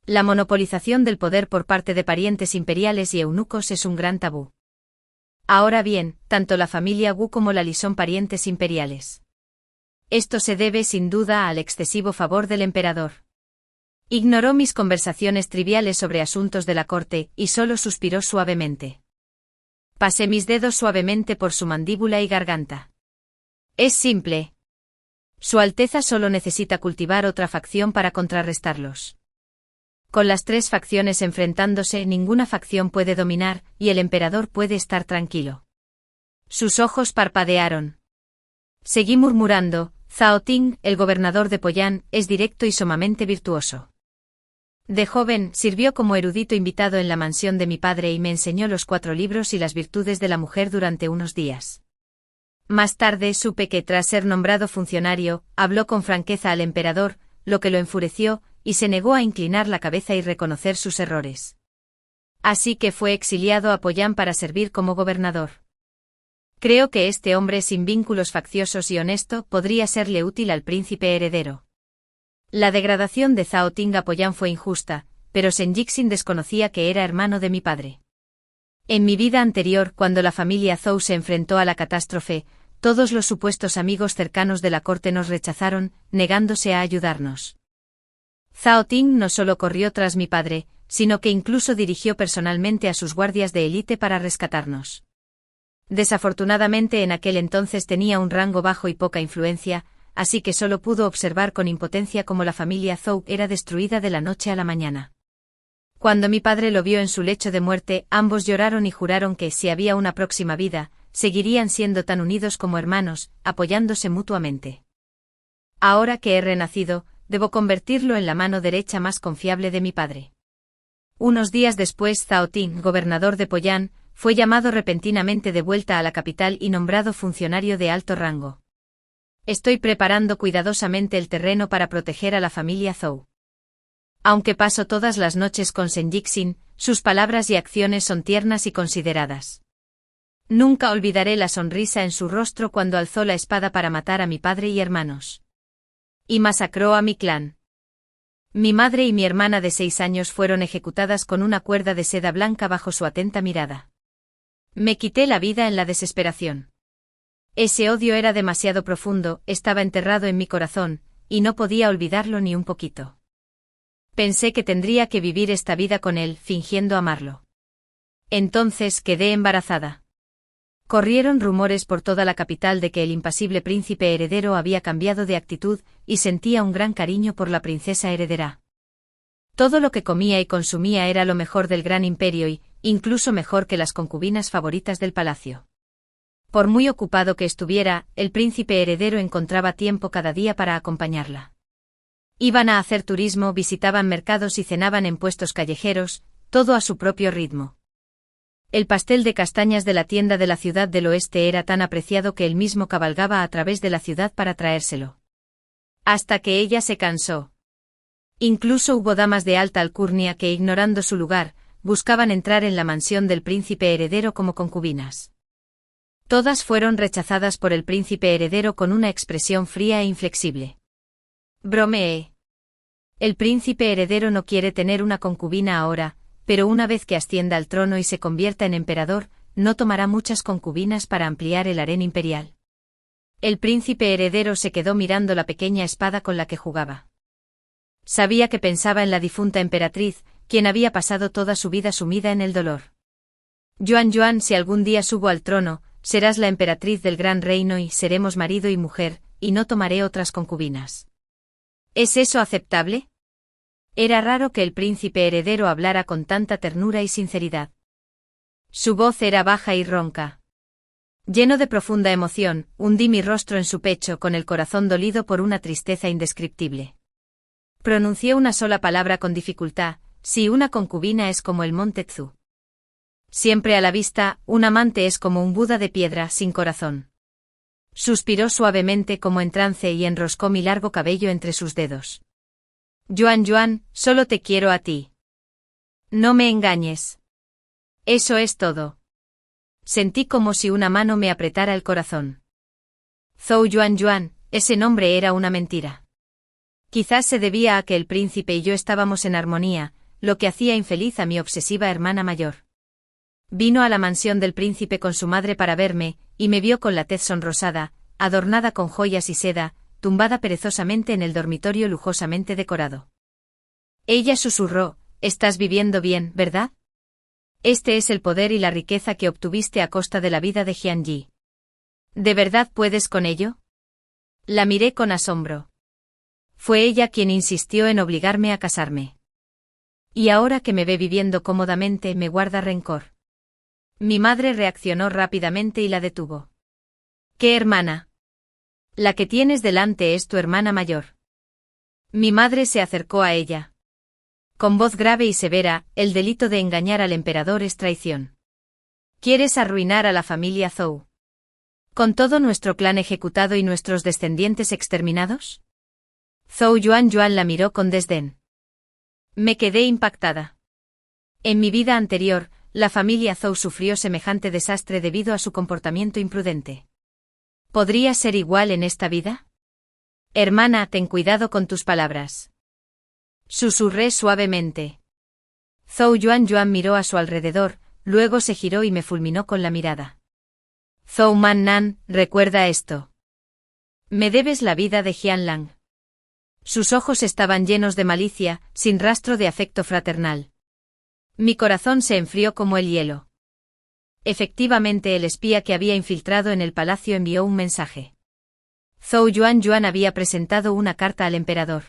La monopolización del poder por parte de parientes imperiales y eunucos es un gran tabú. Ahora bien, tanto la familia Wu como la Li son parientes imperiales. Esto se debe sin duda al excesivo favor del emperador. Ignoró mis conversaciones triviales sobre asuntos de la corte y solo suspiró suavemente. Pasé mis dedos suavemente por su mandíbula y garganta. Es simple. Su Alteza solo necesita cultivar otra facción para contrarrestarlos. Con las tres facciones enfrentándose, ninguna facción puede dominar, y el emperador puede estar tranquilo. Sus ojos parpadearon. Seguí murmurando, Zhao Ting, el gobernador de Poyán, es directo y sumamente virtuoso. De joven, sirvió como erudito invitado en la mansión de mi padre y me enseñó los 4 libros y las virtudes de la mujer durante unos días. Más tarde supe que tras ser nombrado funcionario, habló con franqueza al emperador, lo que lo enfureció, y se negó a inclinar la cabeza y reconocer sus errores. Así que fue exiliado a Poyán para servir como gobernador. Creo que este hombre sin vínculos facciosos y honesto podría serle útil al príncipe heredero. La degradación de Zhao Ting a Poyán fue injusta, pero Shen Yixin desconocía que era hermano de mi padre. En mi vida anterior, cuando la familia Zhou se enfrentó a la catástrofe, todos los supuestos amigos cercanos de la corte nos rechazaron, negándose a ayudarnos. Zhao Ting no solo corrió tras mi padre, sino que incluso dirigió personalmente a sus guardias de élite para rescatarnos. Desafortunadamente en aquel entonces tenía un rango bajo y poca influencia, así que solo pudo observar con impotencia cómo la familia Zhou era destruida de la noche a la mañana. Cuando mi padre lo vio en su lecho de muerte, ambos lloraron y juraron que, si había una próxima vida, seguirían siendo tan unidos como hermanos, apoyándose mutuamente. Ahora que he renacido, debo convertirlo en la mano derecha más confiable de mi padre. Unos días después, Zhao Ting, gobernador de Poyán, fue llamado repentinamente de vuelta a la capital y nombrado funcionario de alto rango. Estoy preparando cuidadosamente el terreno para proteger a la familia Zhou. Aunque paso todas las noches con Shen Yixin, sus palabras y acciones son tiernas y consideradas. Nunca olvidaré la sonrisa en su rostro cuando alzó la espada para matar a mi padre y hermanos. Y masacró a mi clan. Mi madre y mi hermana de 6 años fueron ejecutadas con una cuerda de seda blanca bajo su atenta mirada. Me quité la vida en la desesperación. Ese odio era demasiado profundo, estaba enterrado en mi corazón, y no podía olvidarlo ni un poquito. Pensé que tendría que vivir esta vida con él, fingiendo amarlo. Entonces quedé embarazada. Corrieron rumores por toda la capital de que el impasible príncipe heredero había cambiado de actitud, y sentía un gran cariño por la princesa heredera. Todo lo que comía y consumía era lo mejor del gran imperio y, incluso mejor que las concubinas favoritas del palacio. Por muy ocupado que estuviera, el príncipe heredero encontraba tiempo cada día para acompañarla. Iban a hacer turismo, visitaban mercados y cenaban en puestos callejeros, todo a su propio ritmo. El pastel de castañas de la tienda de la ciudad del oeste era tan apreciado que él mismo cabalgaba a través de la ciudad para traérselo. Hasta que ella se cansó. Incluso hubo damas de alta alcurnia que, ignorando su lugar, buscaban entrar en la mansión del príncipe heredero como concubinas. Todas fueron rechazadas por el príncipe heredero con una expresión fría e inflexible. Bromeé. El príncipe heredero no quiere tener una concubina ahora, pero una vez que ascienda al trono y se convierta en emperador, no tomará muchas concubinas para ampliar el harén imperial. El príncipe heredero se quedó mirando la pequeña espada con la que jugaba. Sabía que pensaba en la difunta emperatriz, quien había pasado toda su vida sumida en el dolor. Yuan, si algún día subo al trono, serás la emperatriz del gran reino y seremos marido y mujer, y no tomaré otras concubinas. ¿Es eso aceptable? Era raro que el príncipe heredero hablara con tanta ternura y sinceridad. Su voz era baja y ronca. Lleno de profunda emoción, hundí mi rostro en su pecho con el corazón dolido por una tristeza indescriptible. Pronuncié una sola palabra con dificultad: si una concubina es como el monte Tzu. Siempre a la vista, un amante es como un Buda de piedra sin corazón. Suspiró suavemente como en trance y enroscó mi largo cabello entre sus dedos. Yuan, solo te quiero a ti. No me engañes. Eso es todo. Sentí como si una mano me apretara el corazón. Zhou Yuan, ese nombre era una mentira. Quizás se debía a que el príncipe y yo estábamos en armonía, lo que hacía infeliz a mi obsesiva hermana mayor. Vino a la mansión del príncipe con su madre para verme, y me vio con la tez sonrosada, adornada con joyas y seda, tumbada perezosamente en el dormitorio lujosamente decorado. Ella susurró: «Estás viviendo bien, ¿verdad? Este es el poder y la riqueza que obtuviste a costa de la vida de Jianyi. ¿De verdad puedes con ello?» La miré con asombro. Fue ella quien insistió en obligarme a casarme. Y ahora que me ve viviendo cómodamente, me guarda rencor. Mi madre reaccionó rápidamente y la detuvo. ¿Qué hermana? La que tienes delante es tu hermana mayor. Mi madre se acercó a ella. Con voz grave y severa: el delito de engañar al emperador es traición. ¿Quieres arruinar a la familia Zhou? ¿Con todo nuestro clan ejecutado y nuestros descendientes exterminados? Zhou Yuan la miró con desdén. Me quedé impactada. En mi vida anterior, la familia Zhou sufrió semejante desastre debido a su comportamiento imprudente. ¿Podría ser igual en esta vida? Hermana, ten cuidado con tus palabras. Susurré suavemente. Zhou Yuan miró a su alrededor, luego se giró y me fulminó con la mirada. Zhou Man, recuerda esto. Me debes la vida de Jianlang. Sus ojos estaban llenos de malicia, sin rastro de afecto fraternal. Mi corazón se enfrió como el hielo. Efectivamente, el espía que había infiltrado en el palacio envió un mensaje. Zhou Yuan había presentado una carta al emperador.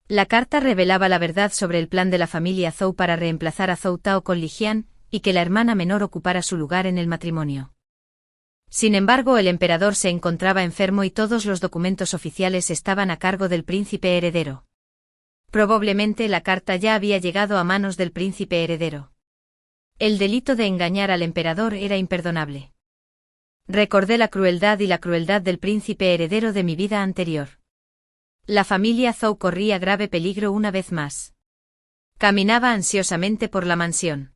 La carta revelaba la verdad sobre el plan de la familia Zhou para reemplazar a Zhou Tao con Li Jian, y que la hermana menor ocupara su lugar en el matrimonio. Sin embargo, el emperador se encontraba enfermo y todos los documentos oficiales estaban a cargo del príncipe heredero. Probablemente la carta ya había llegado a manos del príncipe heredero. El delito de engañar al emperador era imperdonable. Recordé la crueldad del príncipe heredero de mi vida anterior. La familia Zhou corría grave peligro una vez más. Caminaba ansiosamente por la mansión.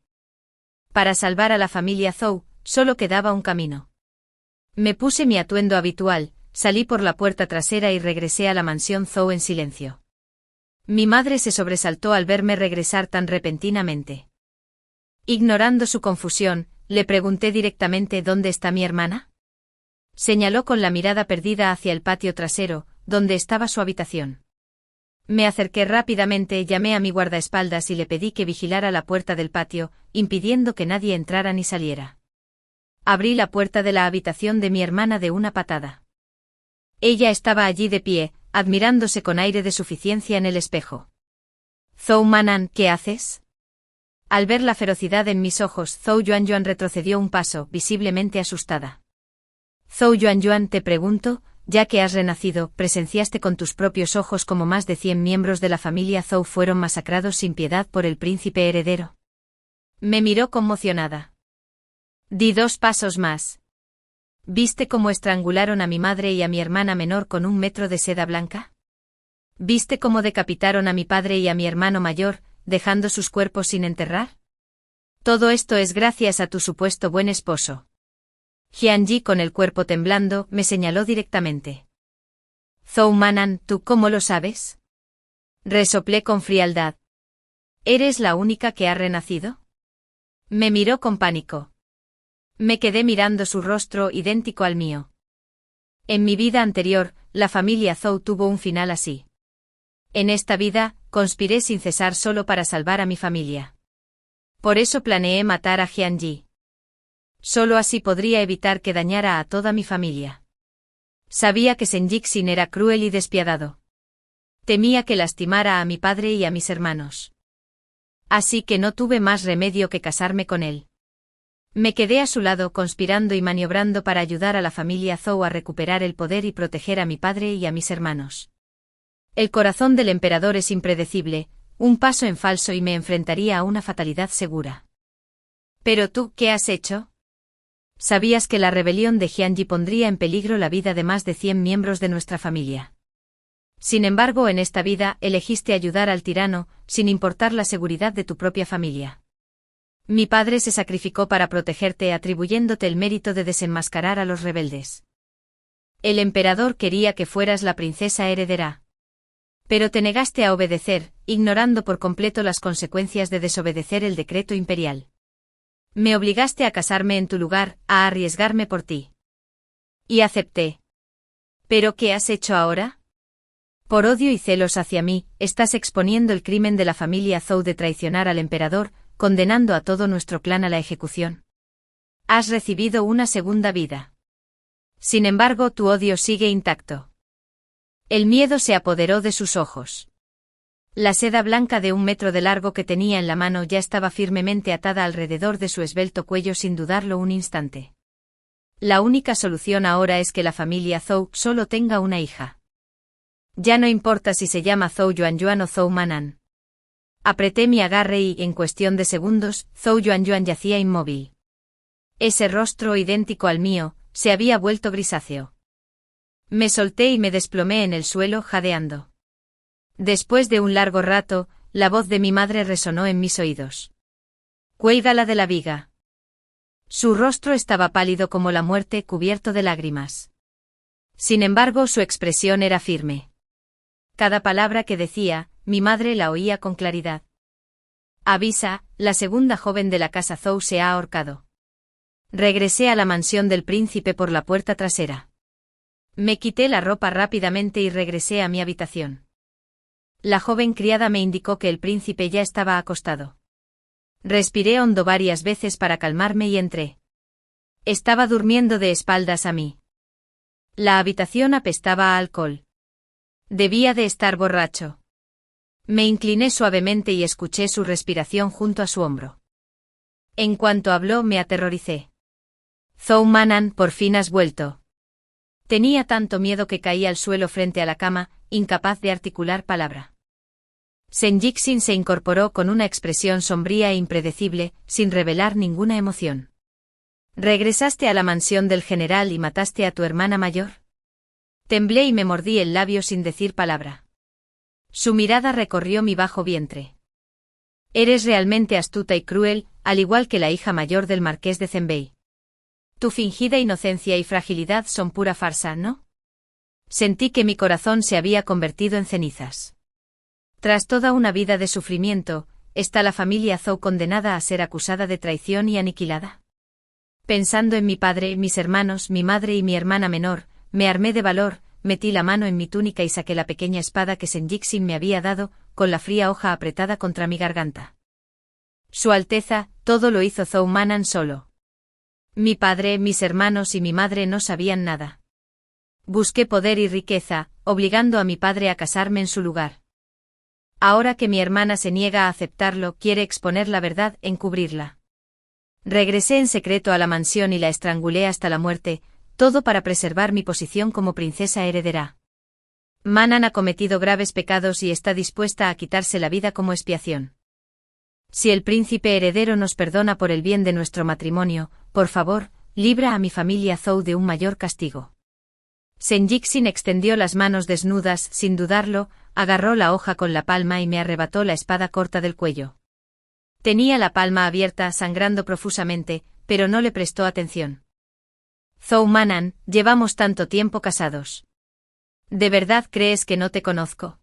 Para salvar a la familia Zhou, solo quedaba un camino. Me puse mi atuendo habitual, salí por la puerta trasera y regresé a la mansión Zhou en silencio. Mi madre se sobresaltó al verme regresar tan repentinamente. Ignorando su confusión, le pregunté directamente ¿dónde está mi hermana? Señaló con la mirada perdida hacia el patio trasero, donde estaba su habitación. Me acerqué rápidamente, llamé a mi guardaespaldas y le pedí que vigilara la puerta del patio, impidiendo que nadie entrara ni saliera. Abrí la puerta de la habitación de mi hermana de una patada. Ella estaba allí de pie, admirándose con aire de suficiencia en el espejo. Zhou Manan, ¿qué haces? Al ver la ferocidad en mis ojos, Zhou Yuanyuan retrocedió un paso, visiblemente asustada. Zhou Yuanyuan, te pregunto, ya que has renacido, presenciaste con tus propios ojos cómo más de 100 miembros de la familia Zhou fueron masacrados sin piedad por el príncipe heredero. Me miró conmocionada. Di 2 pasos más. ¿Viste cómo estrangularon a mi madre y a mi hermana menor con 1 metro de seda blanca? ¿Viste cómo decapitaron a mi padre y a mi hermano mayor, dejando sus cuerpos sin enterrar? Todo esto es gracias a tu supuesto buen esposo. Jianji, con el cuerpo temblando, me señaló directamente. Zhou Manan, ¿tú cómo lo sabes? Resoplé con frialdad. ¿Eres la única que ha renacido? Me miró con pánico. Me quedé mirando su rostro idéntico al mío. En mi vida anterior, la familia Zhou tuvo un final así. En esta vida, conspiré sin cesar solo para salvar a mi familia. Por eso planeé matar a Jianji. Solo así podría evitar que dañara a toda mi familia. Sabía que Shen Yixin era cruel y despiadado. Temía que lastimara a mi padre y a mis hermanos. Así que no tuve más remedio que casarme con él. Me quedé a su lado conspirando y maniobrando para ayudar a la familia Zhou a recuperar el poder y proteger a mi padre y a mis hermanos. El corazón del emperador es impredecible, un paso en falso y me enfrentaría a una fatalidad segura. ¿Pero tú, qué has hecho? Sabías que la rebelión de Jianji pondría en peligro la vida de más de 100 miembros de nuestra familia. Sin embargo, en esta vida, elegiste ayudar al tirano, sin importar la seguridad de tu propia familia. Mi padre se sacrificó para protegerte atribuyéndote el mérito de desenmascarar a los rebeldes. El emperador quería que fueras la princesa heredera. Pero te negaste a obedecer, ignorando por completo las consecuencias de desobedecer el decreto imperial. Me obligaste a casarme en tu lugar, a arriesgarme por ti. Y acepté. ¿Pero qué has hecho ahora? Por odio y celos hacia mí, estás exponiendo el crimen de la familia Zhou de traicionar al emperador, condenando a todo nuestro clan a la ejecución. Has recibido una segunda vida. Sin embargo, tu odio sigue intacto. El miedo se apoderó de sus ojos. La seda blanca de 1 metro de largo que tenía en la mano ya estaba firmemente atada alrededor de su esbelto cuello sin dudarlo un instante. La única solución ahora es que la familia Zhou solo tenga una hija. Ya no importa si se llama Zhou Yuanyuan o Zhou Manan. Apreté mi agarre y, en cuestión de segundos, Zhou Yuanyuan yacía inmóvil. Ese rostro idéntico al mío, se había vuelto grisáceo. Me solté y me desplomé en el suelo jadeando. Después de un largo rato, la voz de mi madre resonó en mis oídos. Cuélgala de la viga. Su rostro estaba pálido como la muerte, cubierto de lágrimas. Sin embargo, su expresión era firme. Cada palabra que decía, mi madre la oía con claridad. Avisa, la segunda joven de la casa Zhou se ha ahorcado. Regresé a la mansión del príncipe por la puerta trasera. Me quité la ropa rápidamente y regresé a mi habitación. La joven criada me indicó que el príncipe ya estaba acostado. Respiré hondo varias veces para calmarme y entré. Estaba durmiendo de espaldas a mí. La habitación apestaba a alcohol. Debía de estar borracho. Me incliné suavemente y escuché su respiración junto a su hombro. En cuanto habló me aterroricé. Zhou Manan, por fin has vuelto. Tenía tanto miedo que caí al suelo frente a la cama, incapaz de articular palabra. Shen Yixin se incorporó con una expresión sombría e impredecible, sin revelar ninguna emoción. ¿Regresaste a la mansión del general y mataste a tu hermana mayor? Temblé y me mordí el labio sin decir palabra. Su mirada recorrió mi bajo vientre. Eres realmente astuta y cruel, al igual que la hija mayor del marqués de Zenbei. Tu fingida inocencia y fragilidad son pura farsa, ¿no? Sentí que mi corazón se había convertido en cenizas. Tras toda una vida de sufrimiento, ¿está la familia Zhou condenada a ser acusada de traición y aniquilada? Pensando en mi padre, mis hermanos, mi madre y mi hermana menor, me armé de valor, metí la mano en mi túnica y saqué la pequeña espada que Shen Yixin me había dado, con la fría hoja apretada contra mi garganta. Su Alteza, todo lo hizo Zhou Manan solo. Mi padre, mis hermanos y mi madre no sabían nada. Busqué poder y riqueza, obligando a mi padre a casarme en su lugar. Ahora que mi hermana se niega a aceptarlo, quiere exponer la verdad, encubrirla. Regresé en secreto a la mansión y la estrangulé hasta la muerte, todo para preservar mi posición como princesa heredera. Manan ha cometido graves pecados y está dispuesta a quitarse la vida como expiación. Si el príncipe heredero nos perdona por el bien de nuestro matrimonio, por favor, libra a mi familia Zhou de un mayor castigo. Shen Yixin extendió las manos desnudas, sin dudarlo, agarró la hoja con la palma y me arrebató la espada corta del cuello. Tenía la palma abierta, sangrando profusamente, pero no le prestó atención. Zhou Manan, llevamos tanto tiempo casados. ¿De verdad crees que no te conozco?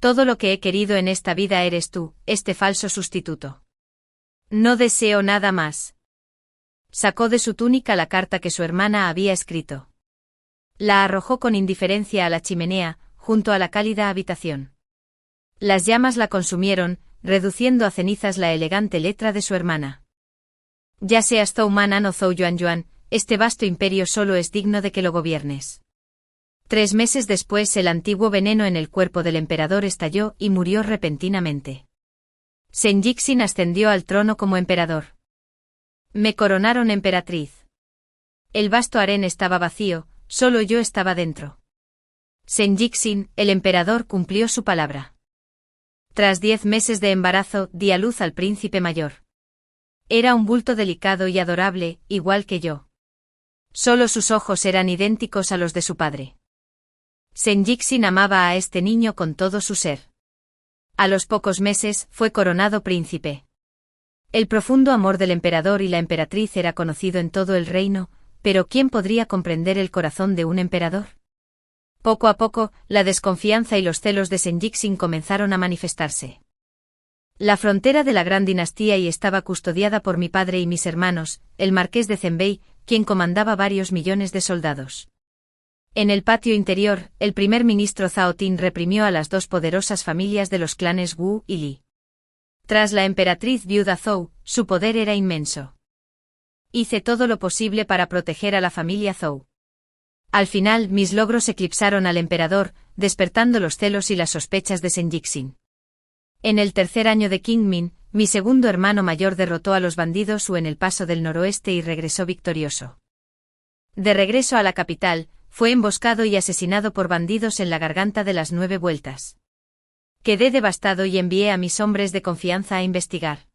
Todo lo que he querido en esta vida eres tú, este falso sustituto. No deseo nada más. Sacó de su túnica la carta que su hermana había escrito. La arrojó con indiferencia a la chimenea, junto a la cálida habitación. Las llamas la consumieron, reduciendo a cenizas la elegante letra de su hermana. Ya seas Zhou Manan o Zhou Yuanyuan, este vasto imperio solo es digno de que lo gobiernes. 3 meses después el antiguo veneno en el cuerpo del emperador estalló y murió repentinamente. Shen Yixin ascendió al trono como emperador. Me coronaron emperatriz. El vasto harén estaba vacío, solo yo estaba dentro. Shen Yixin, el emperador, cumplió su palabra. Tras 10 meses de embarazo, di a luz al príncipe mayor. Era un bulto delicado y adorable, igual que yo. Solo sus ojos eran idénticos a los de su padre. Shen Yixin amaba a este niño con todo su ser. A los pocos meses, fue coronado príncipe. El profundo amor del emperador y la emperatriz era conocido en todo el reino, pero ¿quién podría comprender el corazón de un emperador? Poco a poco, la desconfianza y los celos de Shen Yixin comenzaron a manifestarse. La frontera de la gran dinastía y estaba custodiada por mi padre y mis hermanos, el marqués de Zenbei, quien comandaba varios millones de soldados. En el patio interior, el primer ministro Zhao Tin reprimió a las 2 poderosas familias de los clanes Wu y Li. Tras la emperatriz viuda Zhou, su poder era inmenso. Hice todo lo posible para proteger a la familia Zhou. Al final, mis logros eclipsaron al emperador, despertando los celos y las sospechas de Shen Yixin. En el tercer año de Qingmin, mi segundo hermano mayor derrotó a los bandidos Wu en el paso del noroeste y regresó victorioso. De regreso a la capital, fue emboscado y asesinado por bandidos en la garganta de las 9 vueltas. Quedé devastado y envié a mis hombres de confianza a investigar.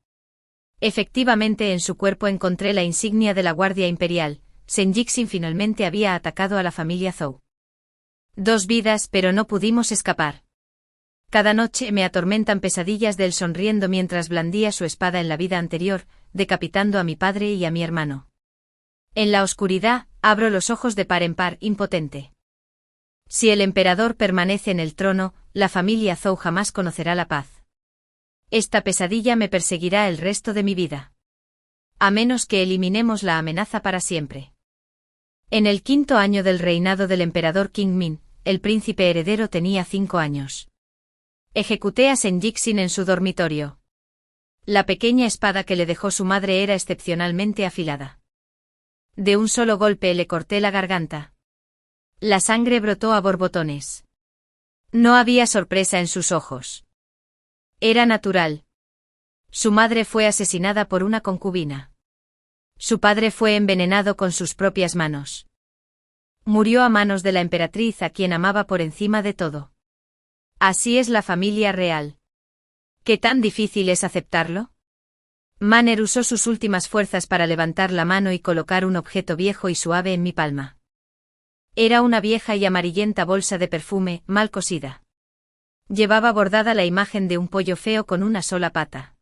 Efectivamente, en su cuerpo encontré la insignia de la Guardia Imperial. Shen Yixin finalmente había atacado a la familia Zhou. 2 vidas, pero no pudimos escapar. Cada noche me atormentan pesadillas de él sonriendo mientras blandía su espada en la vida anterior, decapitando a mi padre y a mi hermano. En la oscuridad, abro los ojos de par en par, impotente. Si el emperador permanece en el trono, la familia Zhou jamás conocerá la paz. Esta pesadilla me perseguirá el resto de mi vida. A menos que eliminemos la amenaza para siempre. En el 5.º año del reinado del emperador Qingmin, el príncipe heredero tenía 5 años. Ejecuté a Shen Yixin en su dormitorio. La pequeña espada que le dejó su madre era excepcionalmente afilada. De un solo golpe le corté la garganta. La sangre brotó a borbotones. No había sorpresa en sus ojos. Era natural. Su madre fue asesinada por una concubina. Su padre fue envenenado con sus propias manos. Murió a manos de la emperatriz a quien amaba por encima de todo. Así es la familia real. ¿Qué tan difícil es aceptarlo? Manner usó sus últimas fuerzas para levantar la mano y colocar un objeto viejo y suave en mi palma. Era una vieja y amarillenta bolsa de perfume, mal cosida. Llevaba bordada la imagen de un pollo feo con una sola pata.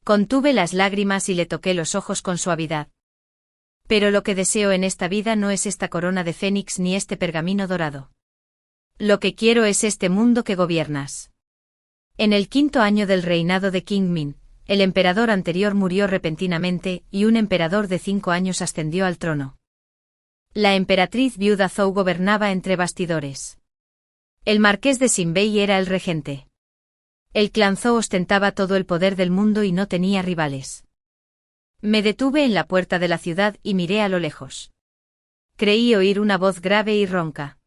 Contuve las lágrimas y le toqué los ojos con suavidad. Pero lo que deseo en esta vida no es esta corona de fénix ni este pergamino dorado. Lo que quiero es este mundo que gobiernas. En el 5º año del reinado de King Min, el emperador anterior murió repentinamente y un emperador de 5 años ascendió al trono. La emperatriz viuda Zhou gobernaba entre bastidores. El marqués de Xinbei era el regente. El clan Zhou ostentaba todo el poder del mundo y no tenía rivales. Me detuve en la puerta de la ciudad y miré a lo lejos. Creí oír una voz grave y ronca.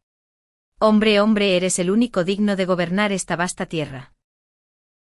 Hombre, hombre, eres el único digno de gobernar esta vasta tierra.